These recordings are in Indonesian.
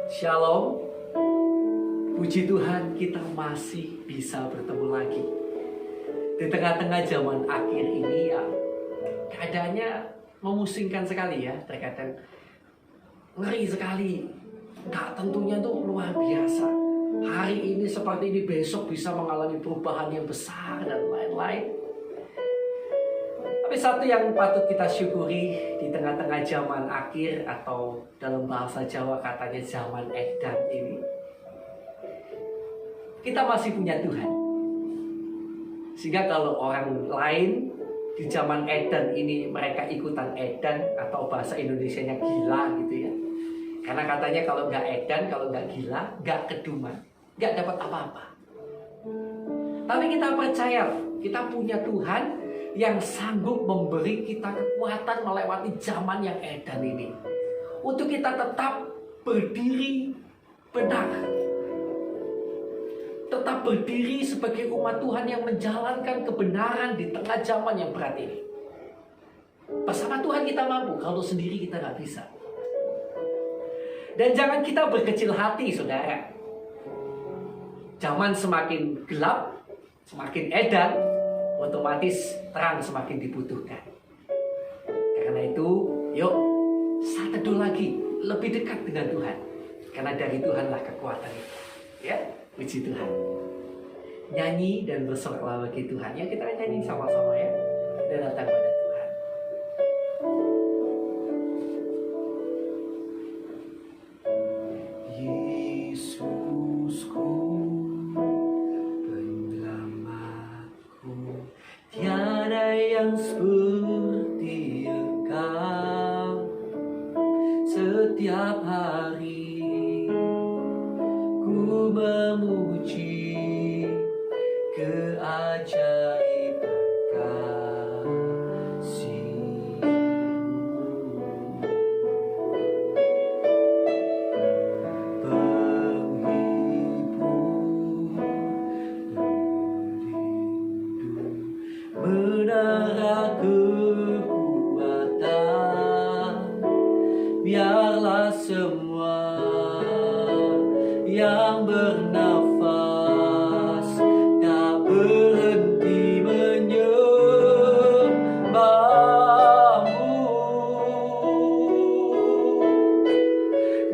Shalom. Puji Tuhan kita masih bisa bertemu lagi. Di tengah-tengah zaman akhir ini ya, keadaannya memusingkan sekali ya. Terkadang ngeri sekali. Tentunya tuh luar biasa. Hari ini seperti ini, besok bisa mengalami perubahan yang besar dan lain-lain. Tapi satu yang patut kita syukuri di tengah-tengah zaman akhir, atau dalam bahasa Jawa katanya zaman edan ini, kita masih punya Tuhan. Sehingga kalau orang lain di zaman edan ini mereka ikutan edan, atau bahasa Indonesianya gila gitu ya. Karena katanya kalau nggak edan, kalau nggak gila, nggak keduman, nggak dapat apa-apa. Tapi kita percaya kita punya Tuhan yang sanggup memberi kita kekuatan melewati zaman yang edan ini, untuk kita tetap berdiri benar, tetap berdiri sebagai umat Tuhan yang menjalankan kebenaran di tengah zaman yang berat ini. Bersama Tuhan kita mampu, kalau sendiri kita nggak bisa. Dan jangan kita berkecil hati, saudara. Zaman semakin gelap, semakin edan, otomatis terang semakin dibutuhkan. Karena itu, yuk saat teduh lagi, lebih dekat dengan Tuhan. Karena dari Tuhanlah kekuatan itu. Ya, puji Tuhan. Nyanyi dan bersoraklah bagi Tuhan. Ya, kita nyanyi sama-sama ya. Kita datang pada Tuhan. Yesusku, yang seperti Engkau. Setiap hari ku memuji keajaiban kasih-Mu. Menara kekuatan, biarlah semua yang bernafas tak berhenti menyembah-Mu.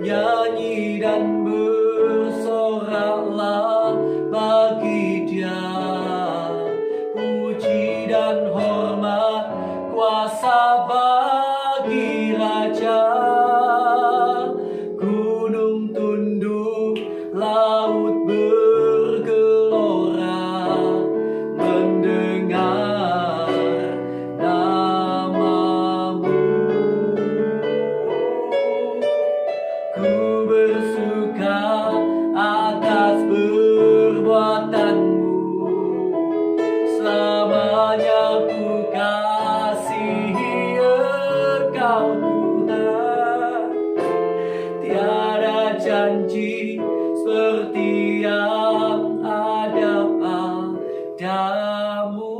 Nyanyi dan bersoraklah bagi Dia, dan hormat kuasa bagi Raja. Gunung tunduk, laut bergelora mendengar nama-Mu. Ku bersuka atas perbuatan-Mu, selamanya ku kasihi Engkau Tuhan. Tiada janji seperti yang ada padamu.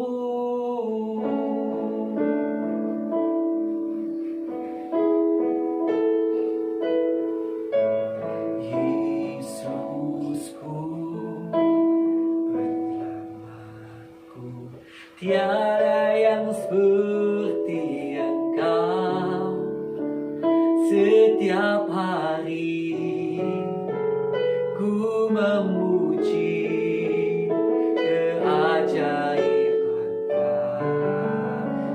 Yesusku, tiada yang seperti Engkau. Setiap hari ku memuji keajaiban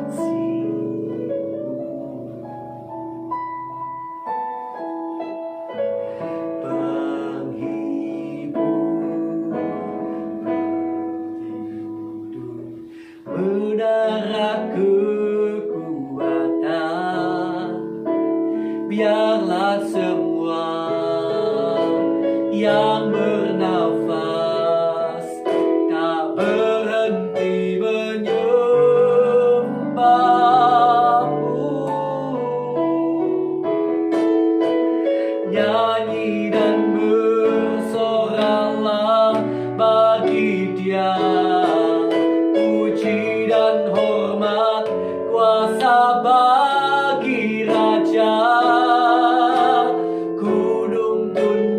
kasih-Mu. Menara kekuatan, biarlah semua yang bernafas tak berhenti menyembah-Mu. Nyanyi dan bersoraklah bagi Dia, puji dan hormat kuasa bagi Raja. Gunung tunduk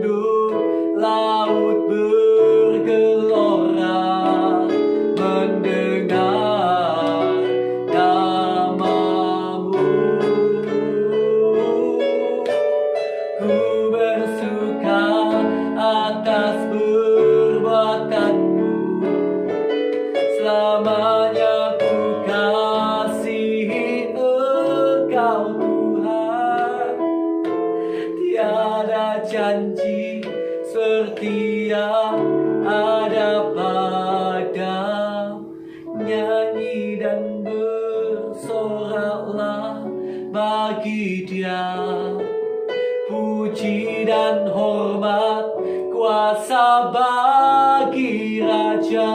janji setia ada padamu. Nyanyi dan bersoraklah bagi Dia. Puji dan hormat kuasa bagi Raja.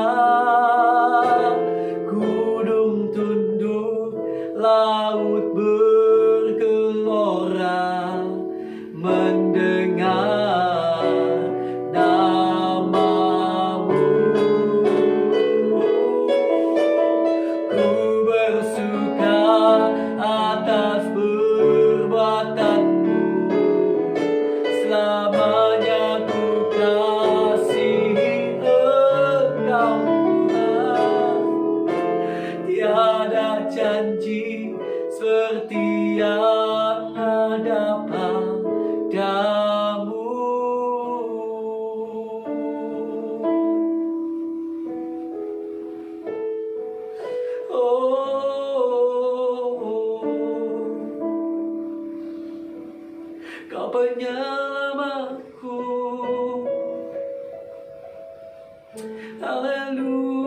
Gunung tunduk, laut bergelora mendengar namamu. Ku bersuka atas perbuatanmu, selamanya ku kasihi Engkau Tuhan. Tiada janji seperti yang ada padamu. Kau penyelamatku. Haleluya.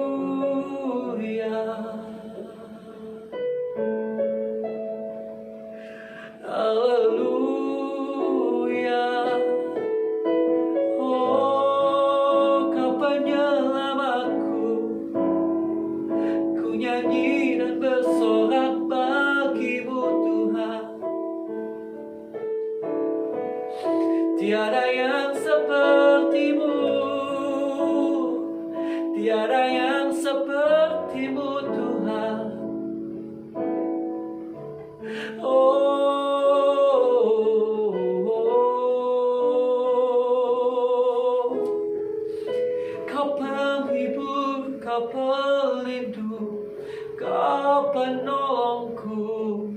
Haleluya. Oh, Kau penyelamatku. Ku nyanyi dan bersorak bagimu Tuhan. Tiada yang sepertimu, tiada yang sepertimu Tuhan. Kau penghibur, Kau pelindung, Kau penolongku.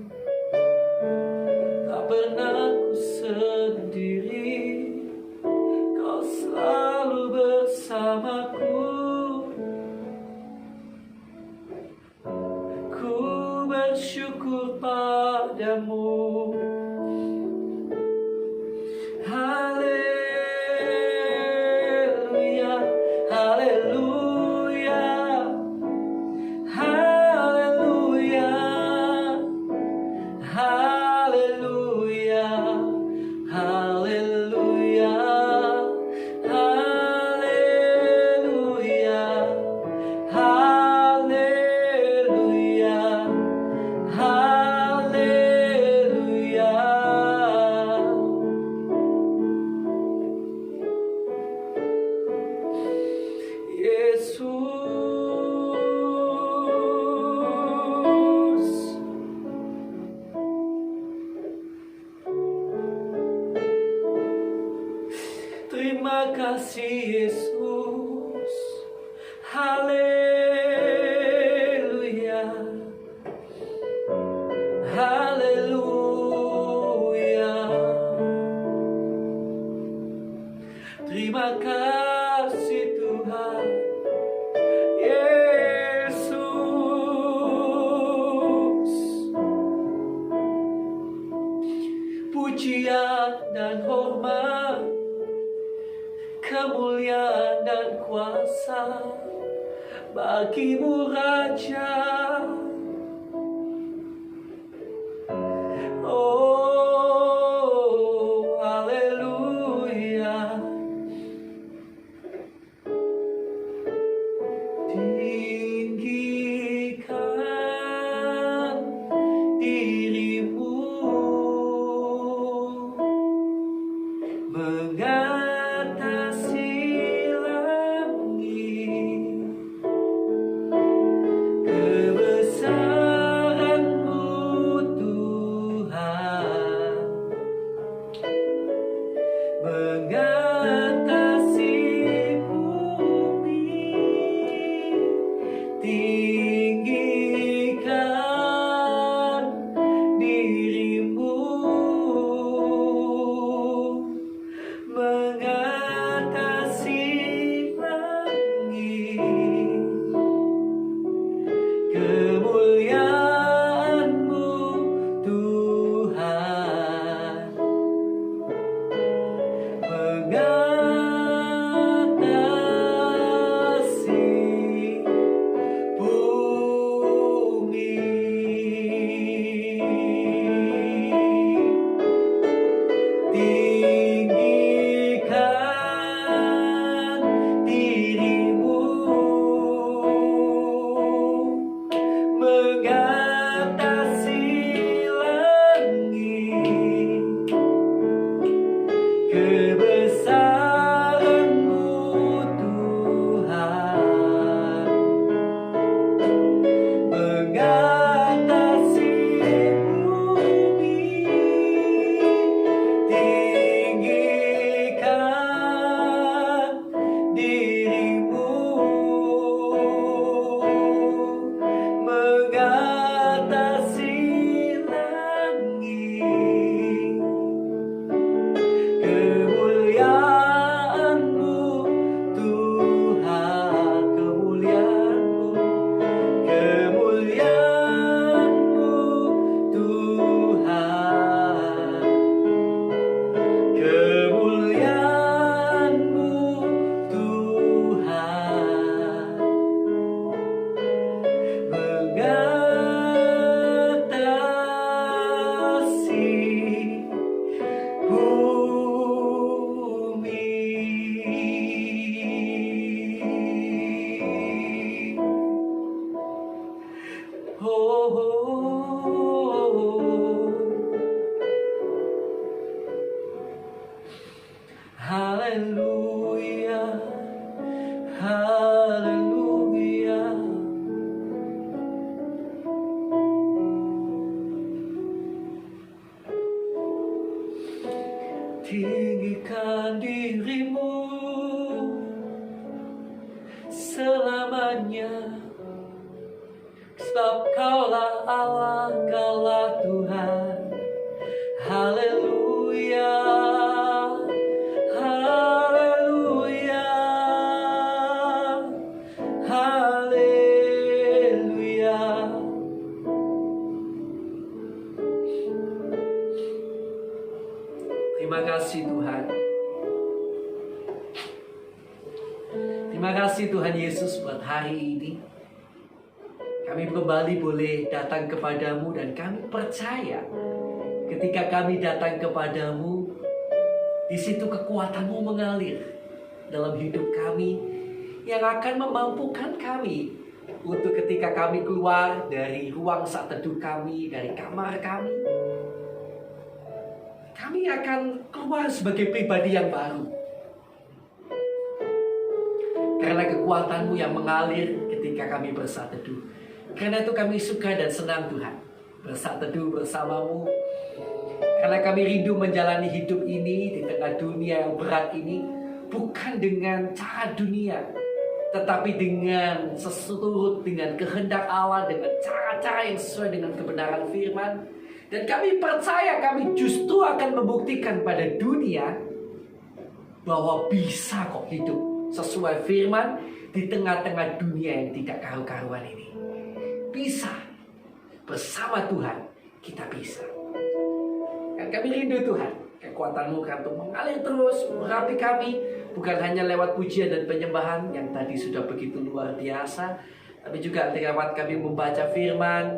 Tak pernah ku sendiri, Kau selalu bersamaku. Ku bersyukur padamu. Haleluya, haleluya, haleluya, haleluya, haleluya, haleluya, haleluya, haleluya. Yesus, terima kasih Yesus. Haleluya, haleluya. Terima kasih Tuhan. Yesus, pujian dan hormat, kemuliaan dan kuasa bagimu Raja. Oh, haleluya. Tinggikan dirimu, mengatasi langit. Kebesaranmu Tuhan, mengatasi bumi. Tinggikan dirimu, mengatasi langit. Kemuliaan-Mu Tuhan. Tinggikan dirimu selamanya, sebab kaulah Allah, kaulah Tuhan. Haleluya, haleluya, haleluya. Terima kasih Tuhan. Terima kasih Tuhan Yesus buat hari ini. Kami kembali boleh datang kepadamu dan kami percaya ketika kami datang kepadamu, di situ kekuatanmu mengalir dalam hidup kami yang akan memampukan kami untuk ketika kami keluar dari ruang saat teduh kami, dari kamar kami, kami akan keluar sebagai pribadi yang baru. Karena kekuatanmu yang mengalir ketika kami bersatu teduh. Karena itu kami suka dan senang Tuhan bersatu teduh bersamamu. Karena kami rindu menjalani hidup ini di tengah dunia yang berat ini. Bukan dengan cara dunia, tetapi dengan sesurut dengan kehendak Allah, dengan cara-cara yang sesuai dengan kebenaran firman. Dan kami percaya kami justru akan membuktikan pada dunia bahwa bisa kok hidup sesuai firman di tengah-tengah dunia yang tidak karu-karuan ini. Bisa. Bersama Tuhan kita bisa. Dan kami rindu Tuhan, kekuatan-Mu akan mengalir terus merapi kami, bukan hanya lewat pujian dan penyembahan yang tadi sudah begitu luar biasa, tapi juga lewat kami membaca firman,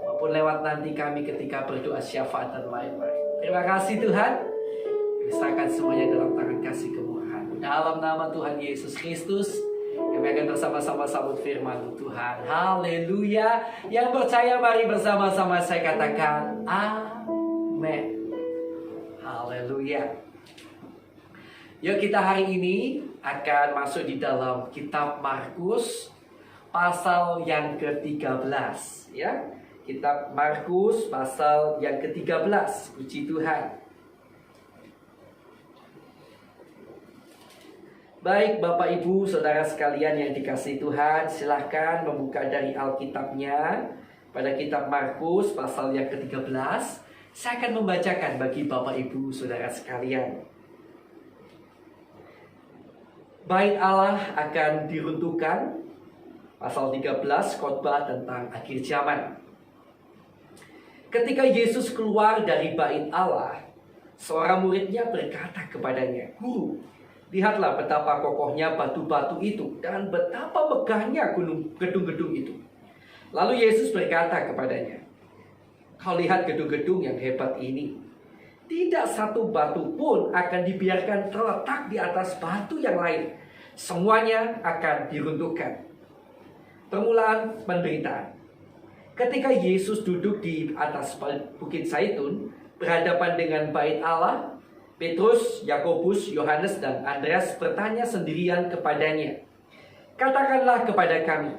maupun lewat nanti kami ketika berdoa syafaat dan lain-lain. Terima kasih Tuhan. Serahkan semuanya dalam tangan kasih kemurahan. Dalam nama Tuhan Yesus Kristus, kami akan bersama-sama sambut firman Tuhan. Haleluya. Yang percaya mari bersama-sama saya katakan amin. Haleluya. Yuk kita hari ini akan masuk di dalam kitab Markus pasal yang ke-13 ya. Kitab Markus pasal yang ke-13. Puji Tuhan. Baik Bapak Ibu Saudara sekalian yang dikasihi Tuhan, silahkan membuka dari Alkitabnya pada kitab Markus pasal yang ke-13. Saya akan membacakan bagi Bapak Ibu Saudara sekalian. Bait Allah akan diruntuhkan, pasal 13, khotbah tentang akhir zaman. Ketika Yesus keluar dari bait Allah, Seorang muridnya berkata kepadanya, "Guru, lihatlah betapa kokohnya batu-batu itu dan betapa megahnya gedung-gedung itu." Lalu Yesus berkata kepadanya, "Kau lihat gedung-gedung yang hebat ini. Tidak satu batu pun akan dibiarkan terletak di atas batu yang lain. Semuanya akan diruntuhkan." Permulaan penderitaan. Ketika Yesus duduk di atas Bukit Zaitun, berhadapan dengan Bait Allah, Petrus, Yakobus, Yohanes, dan Andreas bertanya sendirian kepadanya, "Katakanlah kepada kami,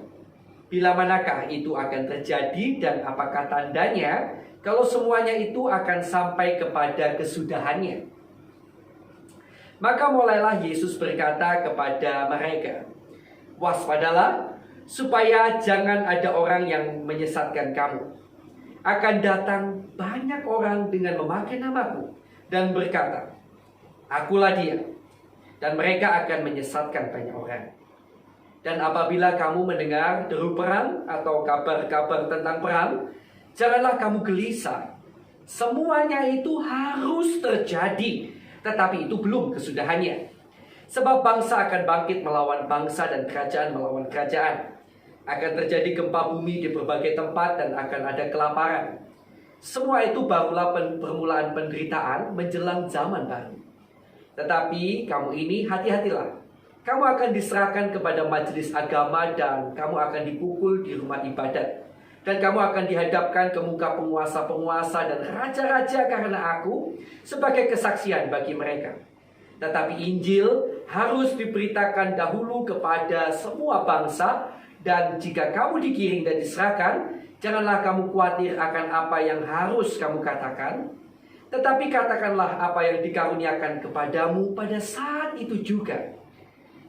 bila manakah itu akan terjadi dan apakah tandanya kalau semuanya itu akan sampai kepada kesudahannya?" Maka mulailah Yesus berkata kepada mereka, "Waspadalah, supaya jangan ada orang yang menyesatkan kamu. Akan datang banyak orang dengan memakai namaku dan berkata, 'Akulah dia,' dan mereka akan menyesatkan banyak orang. Dan apabila kamu mendengar deru perang atau kabar-kabar tentang perang, janganlah kamu gelisah. Semuanya itu harus terjadi, tetapi itu belum kesudahannya. Sebab bangsa akan bangkit melawan bangsa dan kerajaan melawan kerajaan. Akan terjadi gempa bumi di berbagai tempat dan akan ada kelaparan. Semua itu barulah permulaan penderitaan menjelang zaman baru. Tetapi kamu ini hati-hatilah. Kamu akan diserahkan kepada majelis agama dan kamu akan dipukul di rumah ibadat. Dan kamu akan dihadapkan ke muka penguasa-penguasa dan raja-raja karena aku sebagai kesaksian bagi mereka. Tetapi Injil harus diberitakan dahulu kepada semua bangsa. Dan jika kamu digiring dan diserahkan, janganlah kamu khawatir akan apa yang harus kamu katakan. Tetapi katakanlah apa yang dikaruniakan kepadamu pada saat itu juga.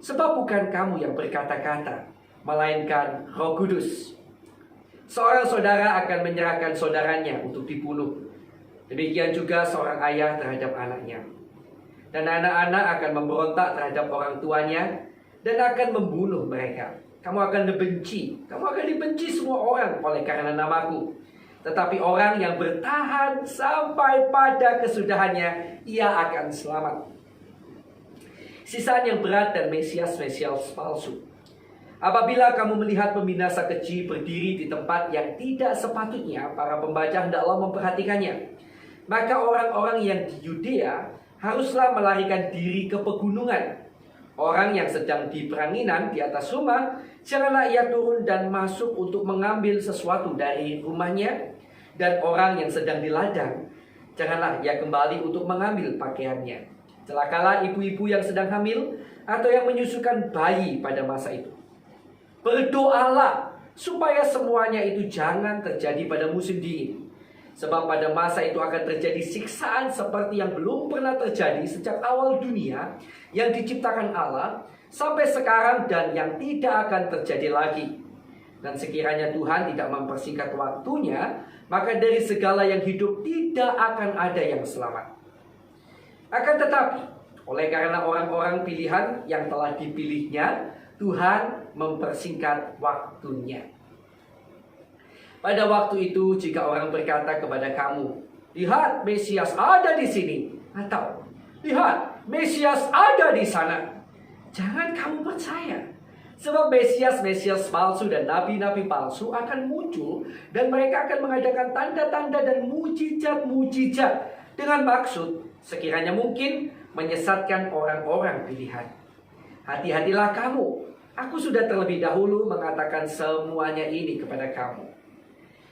Sebab bukan kamu yang berkata-kata, melainkan Roh Kudus. Seorang saudara akan menyerahkan saudaranya untuk dibunuh. Demikian juga seorang ayah terhadap anaknya. Dan anak-anak akan memberontak terhadap orang tuanya dan akan membunuh mereka. Kamu akan dibenci semua orang oleh karena namaku. Tetapi orang yang bertahan sampai pada kesudahannya, ia akan selamat. Sisaan yang berat dan Mesias palsu. Apabila kamu melihat pembinasa keji berdiri di tempat yang tidak sepatutnya, para pembaca hendaklah memperhatikannya. Maka orang-orang yang di Yudea haruslah melarikan diri ke pegunungan. Orang yang sedang di peranginan di atas rumah, janganlah ia turun dan masuk untuk mengambil sesuatu dari rumahnya. Dan orang yang sedang di ladang, janganlah ia kembali untuk mengambil pakaiannya. Celakalah ibu-ibu yang sedang hamil atau yang menyusukan bayi pada masa itu. Berdoalah supaya semuanya itu jangan terjadi pada musim dingin. Sebab pada masa itu akan terjadi siksaan seperti yang belum pernah terjadi sejak awal dunia yang diciptakan Allah sampai sekarang dan yang tidak akan terjadi lagi. Dan sekiranya Tuhan tidak mempersingkat waktunya, maka dari segala yang hidup tidak akan ada yang selamat. Akan tetapi, oleh karena orang-orang pilihan yang telah dipilihnya, Tuhan mempersingkat waktunya. Pada waktu itu, jika orang berkata kepada kamu, "Lihat, Mesias ada di sini," atau "Lihat, Mesias ada di sana," jangan kamu percaya. Sebab Mesias palsu dan nabi-nabi palsu akan muncul, dan mereka akan mengadakan tanda-tanda dan mujizat-mujizat dengan maksud sekiranya mungkin menyesatkan orang-orang pilihan. Hati-hatilah kamu. Aku sudah terlebih dahulu mengatakan semuanya ini kepada kamu.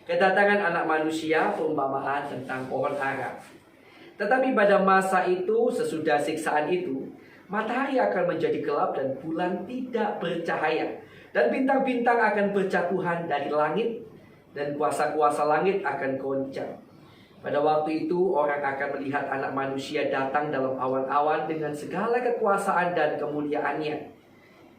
Kedatangan anak manusia perumpamaan tentang pohon ara. Tetapi pada masa itu, sesudah siksaan itu, matahari akan menjadi gelap dan bulan tidak bercahaya. Dan bintang-bintang akan berjatuhan dari langit, dan kuasa-kuasa langit akan goncang. Pada waktu itu, orang akan melihat anak manusia datang dalam awan-awan dengan segala kekuasaan dan kemuliaannya.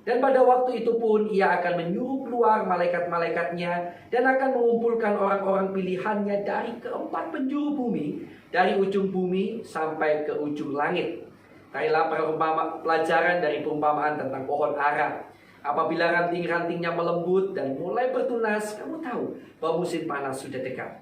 Dan pada waktu itu pun ia akan menyuruh keluar malaikat-malaikatnya dan akan mengumpulkan orang-orang pilihannya dari keempat penjuru bumi, dari ujung bumi sampai ke ujung langit. Tarilah pelajaran dari perumpamaan tentang pohon ara. Apabila ranting-rantingnya melembut dan mulai bertunas, kamu tahu bahwa musim panas sudah dekat.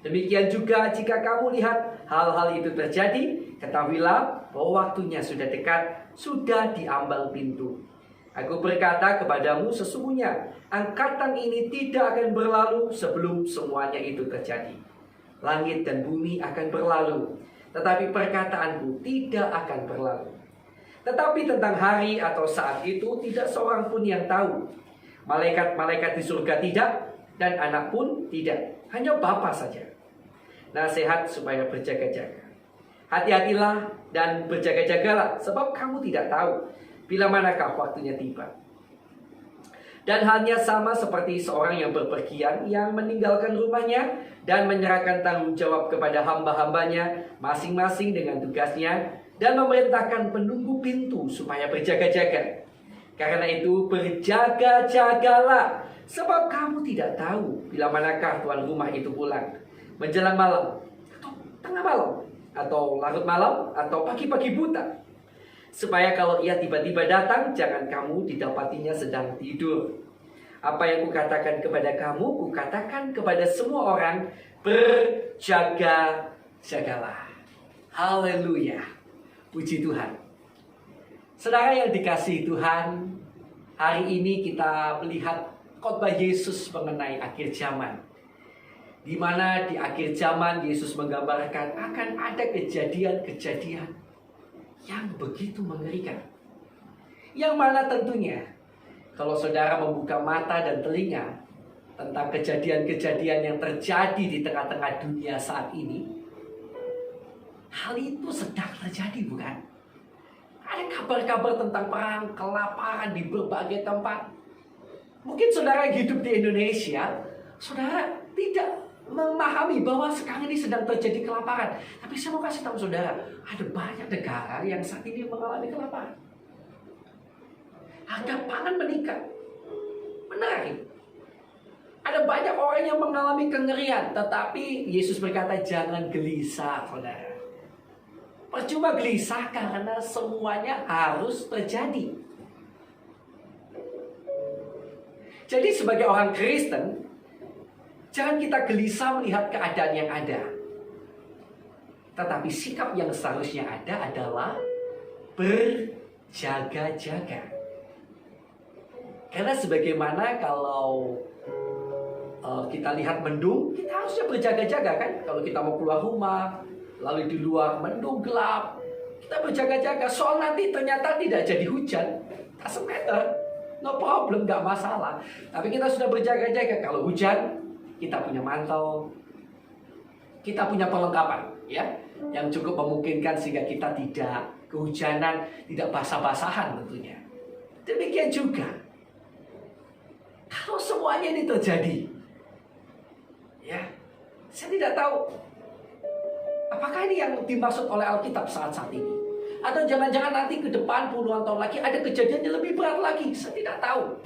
Demikian juga jika kamu lihat hal-hal itu terjadi, ketahuilah bahwa waktunya sudah dekat, sudah diambang pintu. Aku berkata kepadamu, sesungguhnya angkatan ini tidak akan berlalu sebelum semuanya itu terjadi. Langit dan bumi akan berlalu, tetapi perkataanku tidak akan berlalu. Tetapi tentang hari atau saat itu tidak seorang pun yang tahu. Malaikat-malaikat di surga tidak, dan anak pun tidak, hanya Bapa saja. Nasihat supaya berjaga-jaga. Hati-hatilah dan berjaga-jagalah, sebab kamu tidak tahu bila manakah waktunya tiba. Dan halnya sama seperti seorang yang berpergian, yang meninggalkan rumahnya dan menyerahkan tanggung jawab kepada hamba-hambanya masing-masing dengan tugasnya, dan memerintahkan penunggu pintu supaya berjaga-jaga. Karena itu berjaga-jagalah, sebab kamu tidak tahu bila manakah tuan rumah itu pulang, menjelang malam, atau tengah malam, atau larut malam, atau pagi-pagi buta. Supaya kalau ia tiba-tiba datang, jangan kamu didapatinya sedang tidur. Apa yang kukatakan kepada kamu, kukatakan kepada semua orang, berjaga-jagalah. Haleluya. Puji Tuhan. Saudara yang dikasihi Tuhan, hari ini kita melihat khotbah Yesus mengenai akhir zaman. Di mana di akhir zaman Yesus menggambarkan akan ada kejadian-kejadian yang begitu mengerikan. Yang mana tentunya kalau saudara membuka mata dan telinga tentang kejadian-kejadian yang terjadi di tengah-tengah dunia saat ini, hal itu sedang terjadi, bukan? Ada kabar-kabar tentang perang, kelaparan di berbagai tempat. Mungkin saudara yang hidup di Indonesia, saudara tidak memahami bahwa sekarang ini sedang terjadi kelaparan. Tapi saya mau kasih tahu saudara, ada banyak negara yang saat ini mengalami kelaparan. Harga pangan meningkat. Menarik. Ada banyak orang yang mengalami kengerian, tetapi Yesus berkata jangan gelisah, saudara. Percuma gelisah karena semuanya harus terjadi. Jadi sebagai orang Kristen, jangan kita gelisah melihat keadaan yang ada. Tetapi sikap yang seharusnya ada adalah berjaga-jaga. Karena sebagaimana kalau kita lihat mendung, kita harusnya berjaga-jaga kan? Kalau kita mau keluar rumah, lalu di luar mendung gelap, kita berjaga-jaga. Soal nanti ternyata tidak jadi hujan, doesn't matter, no problem, gak masalah. Tapi kita sudah berjaga-jaga. Kalau hujan, kita punya mantel, kita punya perlengkapan, ya, yang cukup memungkinkan sehingga kita tidak kehujanan, tidak basah-basahan tentunya. Demikian juga, kalau semuanya ini terjadi, ya, saya tidak tahu apakah ini yang dimaksud oleh Alkitab saat ini, atau jangan-jangan nanti ke depan puluhan tahun lagi ada kejadian yang lebih berat lagi. Saya tidak tahu.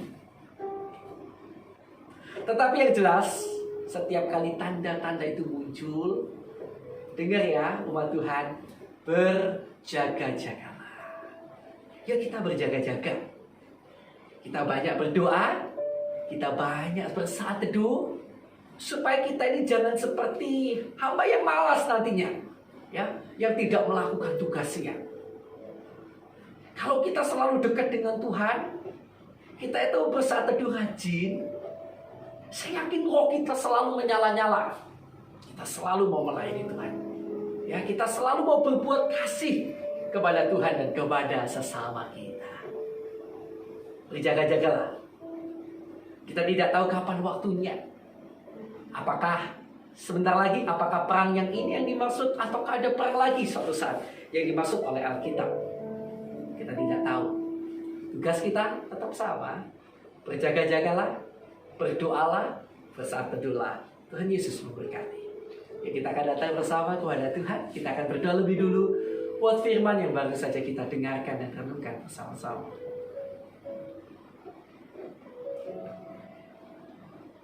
Tetapi yang jelas, setiap kali tanda-tanda itu muncul, dengar ya umat Tuhan, berjaga-jagalah. Ya, kita berjaga-jaga. Kita banyak berdoa, kita banyak bersaat teduh, supaya kita ini jangan seperti hamba yang malas nantinya, ya, yang tidak melakukan tugasnya. Kalau kita selalu dekat dengan Tuhan, kita itu bersaat teduh rajin, saya yakin roh kita selalu menyala-nyala. Kita selalu mau melayani Tuhan. Ya, kita selalu mau berbuat kasih kepada Tuhan dan kepada sesama kita. Berjaga-jagalah. Kita tidak tahu kapan waktunya. Apakah sebentar lagi, apakah perang yang ini yang dimaksud, ataukah ada perang lagi suatu saat yang dimaksud oleh Alkitab? Kita tidak tahu. Tugas kita tetap sama. Berjaga-jagalah, berdoalah, bersaat teduhlah. Tuhan Yesus memberkati. Ya, kita akan datang bersama kepada Tuhan. Kita akan berdoa lebih dulu buat firman yang baru saja kita dengarkan dan renungkan bersama-sama.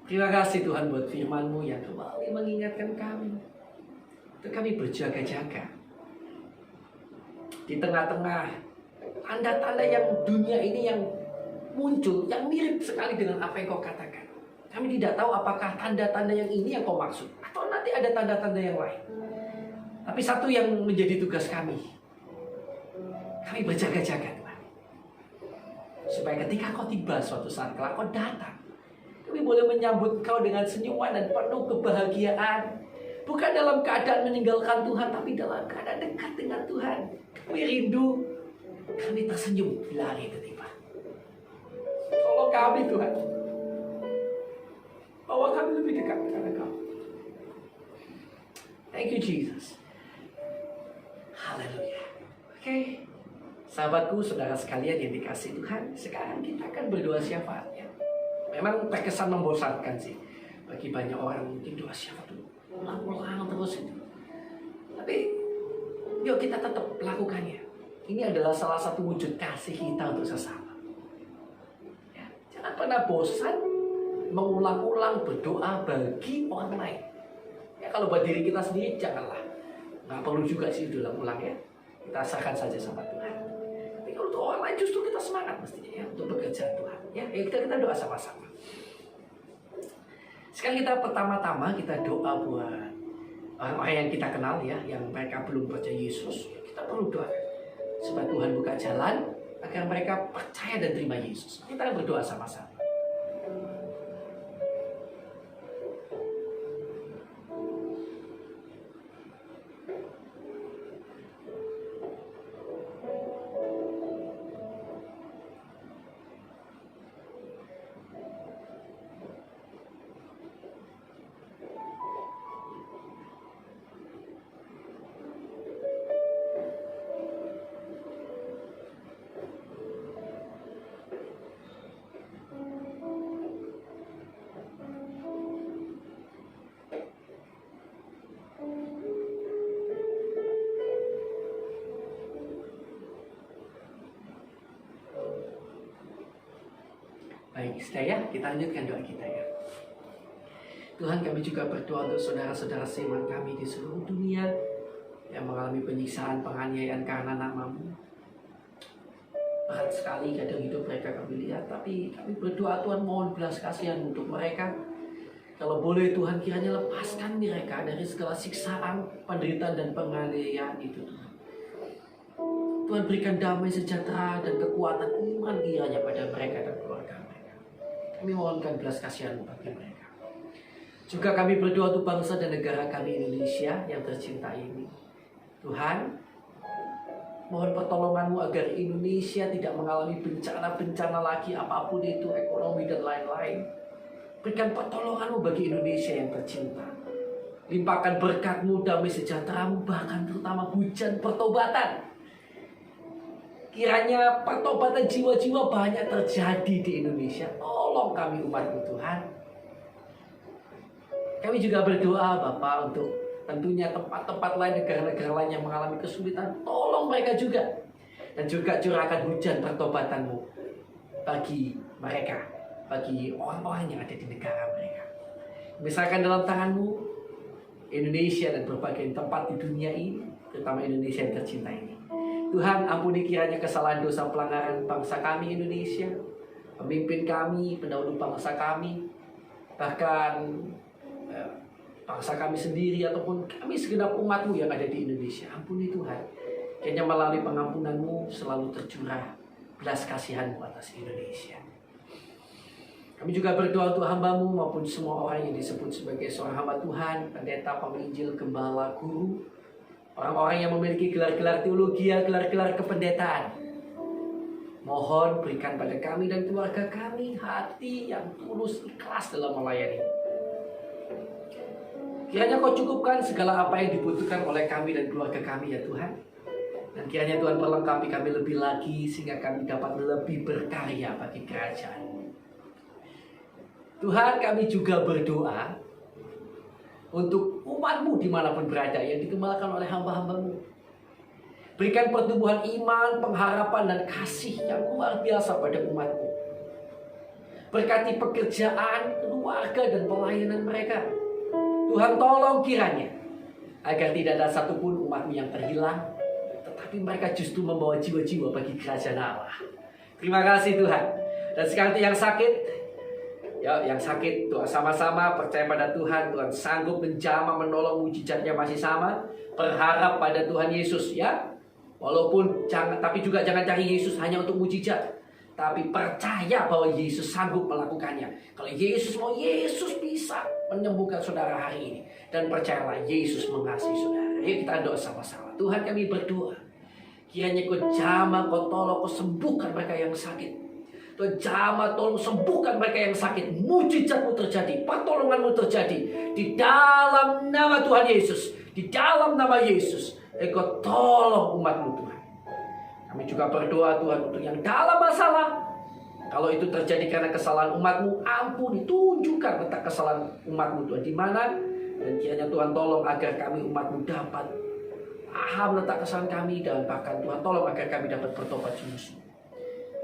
Terima kasih Tuhan buat firman-Mu yang kembali mengingatkan kami untuk kami berjaga-jaga di tengah-tengah tanda-tanda yang dunia ini yang muncul, yang mirip sekali dengan apa yang Kau katakan. Kami tidak tahu apakah tanda-tanda yang ini yang Kau maksud, atau nanti ada tanda-tanda yang lain. Tapi satu yang menjadi tugas kami berjaga-jaga Tuhan. Supaya ketika kau tiba suatu saat kelak kau datang, kami boleh menyambut kau dengan senyuman dan penuh kebahagiaan. Bukan dalam keadaan meninggalkan Tuhan, tapi dalam keadaan dekat dengan Tuhan. Kami rindu, kami tersenyum bila hari itu tiba. Tolong kami Tuhan, bawa kami lebih dekat dengan Kau. Thank you Jesus. Haleluya. Oke, sahabatku, saudara sekalian yang dikasihi Tuhan, sekarang kita akan berdoa syafaat ya. Memang terkesan membosankan sih bagi banyak orang, mungkin doa syafaat dulu ulang-ulang terus itu. Tapi yuk kita tetap lakukannya. Ini adalah salah satu wujud kasih kita untuk sesama. Ya, jangan pernah bosan mengulang-ulang berdoa bagi orang lain. Ya, kalau buat diri kita sendiri janganlah. Nggak perlu juga sih diulang-ulang ya. Kita serahkan saja sama Tuhan. Tapi kalau untuk orang lain justru kita semangat mestinya ya untuk bekerja Tuhan. Ya, kita doa sama-sama. Sekarang kita pertama-tama kita doa buat orang-orang yang kita kenal ya, yang mereka belum percaya Yesus. Ya, kita perlu doa supaya Tuhan buka jalan agar mereka percaya dan terima Yesus. Kita akan berdoa sama-sama. Baik, setelah kita lanjutkan doa kita ya. Tuhan, kami juga berdoa untuk saudara-saudara seiman kami di seluruh dunia yang mengalami penyiksaan, penganiayaan karena nama-Mu. Berat sekali kadang hidup mereka kami lihat, tapi kami berdoa Tuhan mohon belas kasihan untuk mereka. Kalau boleh Tuhan kiranya lepaskan mereka dari segala siksaan, penderitaan dan penganiayaan itu Tuhan. Tuhan berikan damai sejahtera dan kekuatan iman kiranya pada mereka dan keluarga mereka. Kami mohonkan belas kasihan bagi mereka. Juga kami berdoa untuk bangsa dan negara kami Indonesia yang tercinta ini. Tuhan, mohon pertolongan-Mu agar Indonesia tidak mengalami bencana-bencana lagi apapun itu, ekonomi dan lain-lain. Berikan pertolongan-Mu bagi Indonesia yang tercinta. Limpahkan berkat-Mu, damai sejahtera-Mu, bahkan terutama hujan pertobatan. Kiranya pertobatan jiwa-jiwa banyak terjadi di Indonesia. Tolong kami umat-Mu Tuhan. Kami juga berdoa Bapa untuk tentunya tempat-tempat lain, negara-negara lain yang mengalami kesulitan. Tolong mereka juga. Dan juga curahkan hujan pertobatan-Mu bagi mereka, bagi orang-orang yang ada di negara mereka. Misalkan dalam tangan-Mu Indonesia dan berbagai tempat di dunia ini, terutama Indonesia yang tercinta ini. Tuhan, ampuni kiranya kesalahan dosa pelanggaran bangsa kami Indonesia, pemimpin kami, pendahulu bangsa kami, bahkan bangsa kami sendiri ataupun kami segenap umat-Mu yang ada di Indonesia. Ampuni Tuhan, kiranya melalui pengampunan-Mu selalu tercurah belas kasihan-Mu atas Indonesia. Kami juga berdoa untuk hamba-Mu maupun semua orang yang disebut sebagai seorang hamba Tuhan, pendeta, penginjil, gembala, guru, orang-orang yang memiliki gelar-gelar teologi, gelar-gelar kependetaan. Mohon berikan pada kami dan keluarga kami hati yang tulus ikhlas dalam melayani. Kiranya Kau cukupkan segala apa yang dibutuhkan oleh kami dan keluarga kami ya Tuhan. Dan kiranya Tuhan perlengkapi kami lebih lagi sehingga kami dapat lebih berkarya bagi kerajaan. Tuhan, kami juga berdoa untuk umat-Mu dimanapun berada yang digembalakan oleh hamba-hamba-Mu. Berikan pertumbuhan iman, pengharapan dan kasih yang luar biasa pada umat-Mu. Berkati pekerjaan, keluarga dan pelayanan mereka. Tuhan, tolong kiranya agar tidak ada satupun umat-Mu yang terhilang, tetapi mereka justru membawa jiwa-jiwa bagi kerajaan Allah. Terima kasih Tuhan. Dan sekarang yang sakit, Ya, yang sakit, doa sama-sama, percaya pada Tuhan. Tuhan sanggup menjamah, menolong, mujizatnya masih sama. Berharap pada Tuhan Yesus, ya. Walaupun tapi juga jangan cari Yesus hanya untuk mujizat, tapi percaya bahwa Yesus sanggup melakukannya. Kalau Yesus mau, Yesus bisa menyembuhkan saudara hari ini. Dan percayalah, Yesus mengasihi saudara. Yuk kita doa sama-sama. Tuhan, kami berdoa, kiranya Kau jamah, Kau tolong, Kau sembuhkan mereka yang sakit. Tuhan jamah, tolong sembuhkan mereka yang sakit. Mujizat-Mu terjadi, pertolongan-Mu terjadi di dalam nama Tuhan Yesus. Di dalam nama Yesus, Engkau tolong umat-Mu Tuhan. Kami juga berdoa Tuhan untuk yang dalam masalah. Kalau itu terjadi karena kesalahan umat-Mu, ampuni, tunjukkan letak kesalahan umat-Mu Tuhan di mana. Dan kiranya Tuhan tolong agar kami umat-Mu dapat paham letak kesalahan kami. Dan bahkan Tuhan tolong agar kami dapat bertobat sungguh.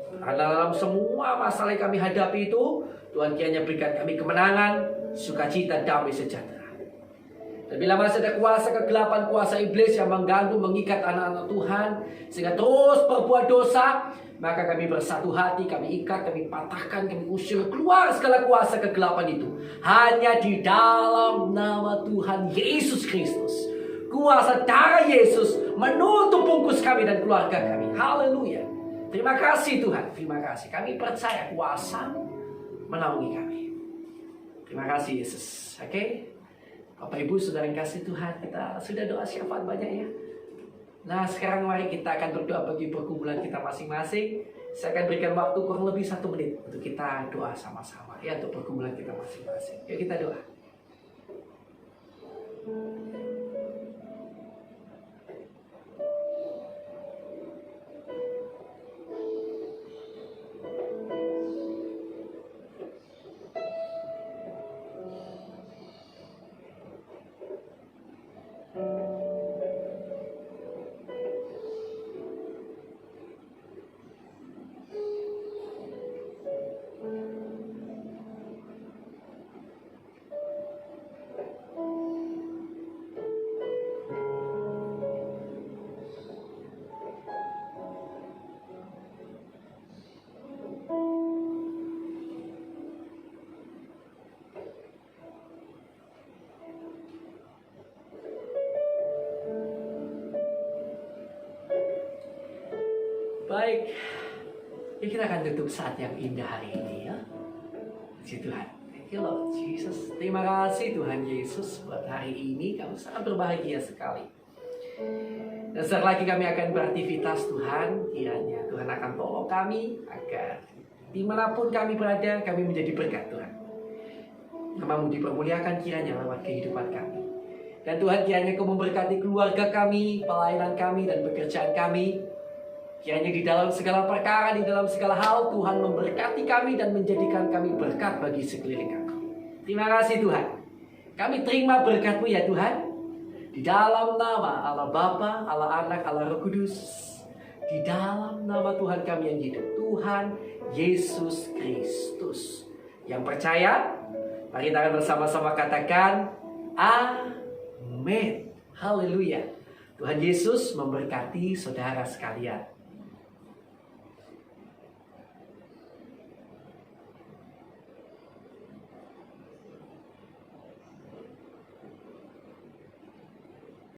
Karena dalam semua masalah yang kami hadapi itu, Tuhan kiranya berikan kami kemenangan, sukacita, damai, sejahtera. Dan bila masih ada kuasa kegelapan, kuasa iblis yang mengganggu, mengikat anak-anak Tuhan, sehingga terus berbuat dosa, maka kami bersatu hati, kami ikat, kami patahkan, kami usir keluar segala kuasa kegelapan itu. Hanya di dalam nama Tuhan Yesus Kristus. Kuasa darah Yesus menutup bungkus kami dan keluarga kami. Haleluya. Terima kasih Tuhan, terima kasih. Kami percaya kuasa-Mu menaungi kami. Terima kasih Yesus. Oke? Bapak Ibu saudara yang kasih Tuhan, kita sudah doa syafaat banyak ya. Nah sekarang mari kita akan berdoa bagi pergumulan kita masing-masing. Saya akan berikan waktu kurang lebih 1 menit untuk kita doa sama-sama ya, untuk pergumulan kita masing-masing. Yuk kita doa. Baik, ya kita akan tutup saat yang indah hari ini ya. Puji Tuhan. Thank you Lord Jesus. Terima kasih Tuhan Yesus buat hari ini. Kami sangat berbahagia sekali. Dan setelah lagi kami akan beraktivitas Tuhan. Kiranya Tuhan akan tolong kami agar dimanapun kami berada, kami menjadi berkat Tuhan. Nama-Mu dipermuliakan kiranya lewat kehidupan kami. Dan Tuhan kiranya Kau memberkati keluarga kami, pelayanan kami, dan pekerjaan kami. Kiranya di dalam segala perkara, di dalam segala hal, Tuhan memberkati kami dan menjadikan kami berkat bagi sekeliling kami. Terima kasih Tuhan. Kami terima berkat-Mu ya Tuhan. Di dalam nama Allah Bapa, Allah Anak, Allah Roh Kudus. Di dalam nama Tuhan kami yang hidup, Tuhan Yesus Kristus. Yang percaya, mari kita akan bersama-sama katakan, Amin. Haleluya. Tuhan Yesus memberkati saudara sekalian.